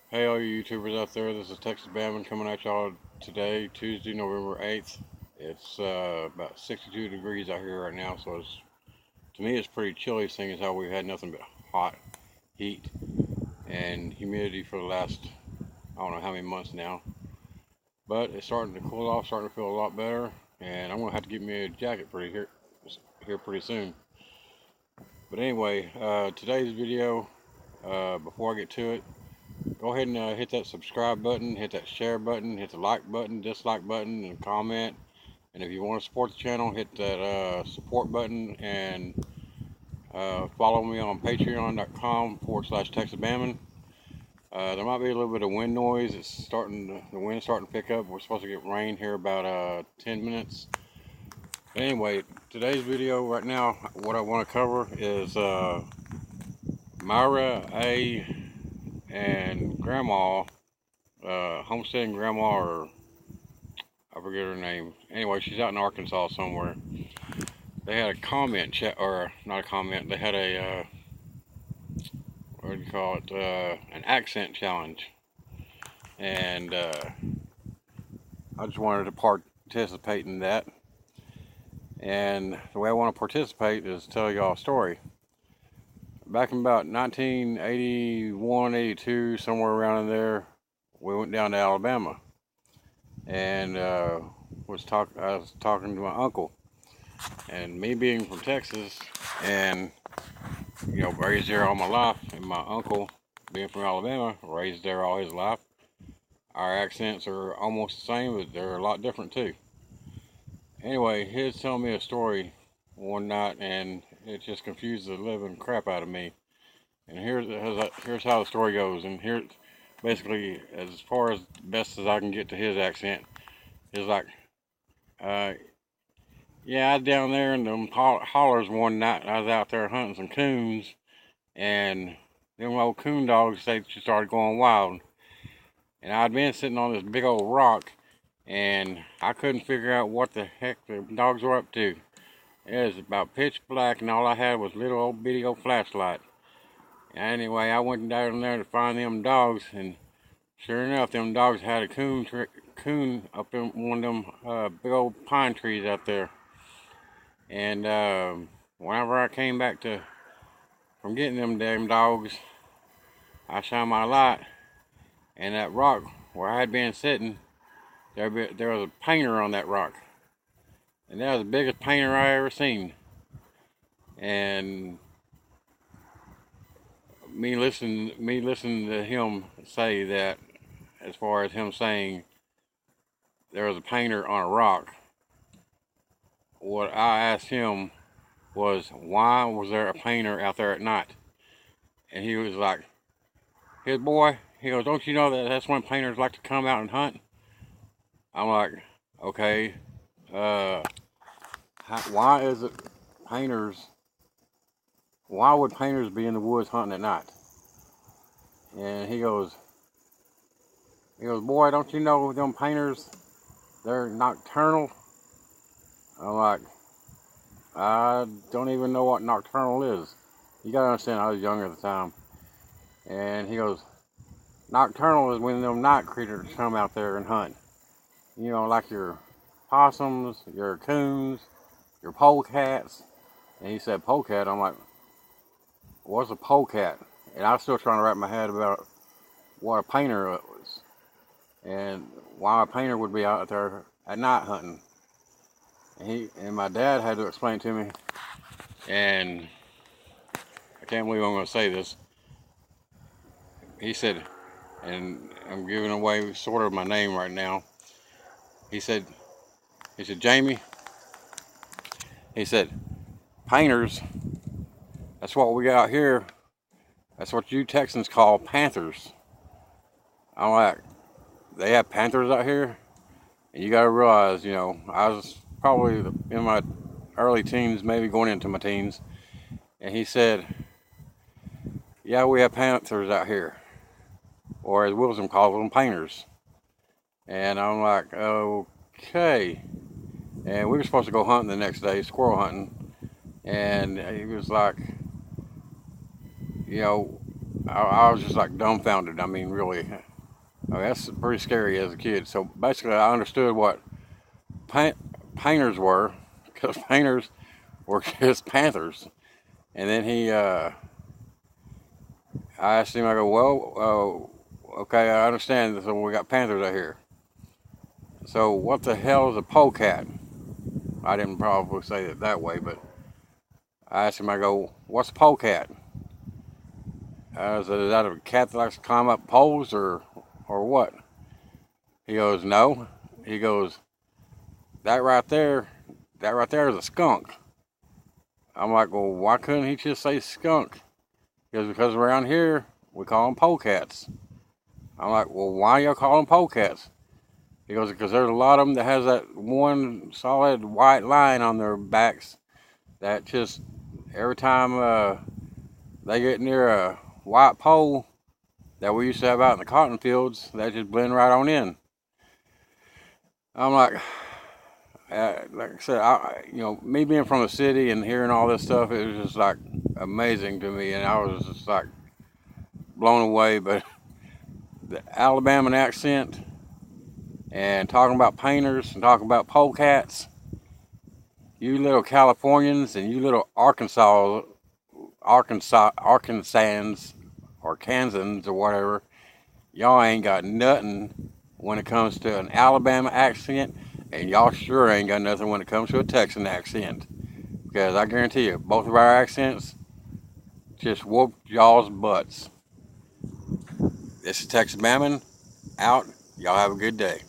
Hey all you YouTubers out there, this is Texas Bamman coming at y'all today, Tuesday, November 8th. It's about 62 degrees out here right now, so to me it's pretty chilly, seeing as how we've had nothing but hot heat and humidity for the last, I don't know how many months now. But it's starting to cool off, starting to feel a lot better, and I'm going to have to get me a jacket here pretty soon. But anyway, today's video, before I get to it, go ahead and hit that subscribe button, hit that share button, hit the like button, dislike button, and comment. And if you want to support the channel, hit that support button and follow me on patreon.com/TexasBamman. There might be a little bit of wind noise. The wind's starting to pick up. We're supposed to get rain here about 10 minutes. But anyway, today's video right now, what I want to cover is Myra A. and Grandma, homesteading Grandma, or I forget her name. Anyway, she's out in Arkansas somewhere. They had a comment chat, or not a comment. They had a what do you call it? An accent challenge, and I just wanted to participate in that. And the way I want to participate is tell y'all a story. Back in about 1981, 82, somewhere around in there, we went down to Alabama, and I was talking to my uncle. And me being from Texas and, raised there all my life, and my uncle being from Alabama, raised there all his life, our accents are almost the same, but they're a lot different too. Anyway, he was telling me a story one night, and it just confused the living crap out of me. And here's how the story goes. And here, basically, as far as best as I can get to his accent, is like, uh, yeah, I was down there in them hollers one night. I was out there hunting some coons, and them old coon dogs, they just started going wild. And I'd been sitting on this big old rock, and I couldn't figure out what the heck the dogs were up to. It was about pitch black, and all I had was little old bitty old flashlight. Anyway, I went down there to find them dogs, and sure enough, them dogs had a coon up in one of them big old pine trees out there. And whenever I came back from getting them damn dogs, I shined my light, and that rock where I had been sitting, there was a painter on that rock, and that was the biggest painter I ever seen. And me listening to him say that, as far as him saying there was a painter on a rock, what I asked him was, why was there a painter out there at night? And he was like, his boy, he goes, don't you know that's when painters like to come out and hunt? I'm like, okay, why is it why would painters be in the woods hunting at night? And he goes, boy, don't you know them painters, they're nocturnal? I'm like, I don't even know what nocturnal is. You gotta understand, I was younger at the time. And he goes, nocturnal is when them night creatures come out there and hunt. You know, like your possums, your coons, your polecats. And he said polecat. I'm like, what's a polecat? And I was still trying to wrap my head about what a painter was, and why a painter would be out there at night hunting. And my dad had to explain to me, and I can't believe I'm going to say this. He said, and I'm giving away sort of my name right now. He said, Jamie, he said, painters, that's what we got here. That's what you Texans call panthers. I'm like, they have panthers out here? And you gotta realize, I was probably in my early teens, maybe going into my teens. And he said, yeah, we have panthers out here. Or as Wilson calls them, painters. And I'm like, okay. And we were supposed to go hunting the next day, squirrel hunting. And he was like, I was just like dumbfounded. I mean, really, that's pretty scary as a kid. So basically, I understood what painters were, because painters were just panthers. And then I asked him, I go, well, okay, I understand. So we got panthers out here. So what the hell is a polecat? I didn't probably say it that way, but I asked him, I go, what's a polecat? Is that a cat that likes to climb up poles or what? He goes, no. He goes, that right there is a skunk. I'm like, well, why couldn't he just say skunk? He goes, because around here we call them polecats. I'm like, well, why y'all call them polecats? He goes, because there's a lot of them that has that one solid white line on their backs that just every time they get near a white pole that we used to have out in the cotton fields, they just blend right on in. I'm like I said, me being from the city and hearing all this stuff, it was just like amazing to me, and I was just like blown away. But the Alabama accent and talking about painters and talking about polecats, you little Californians and you little Arkansans or Kansans or whatever, y'all ain't got nothing when it comes to an Alabama accent, and y'all sure ain't got nothing when it comes to a Texan accent. Because I guarantee you, both of our accents just whooped y'all's butts. This is Texas Mammon out. Y'all have a good day.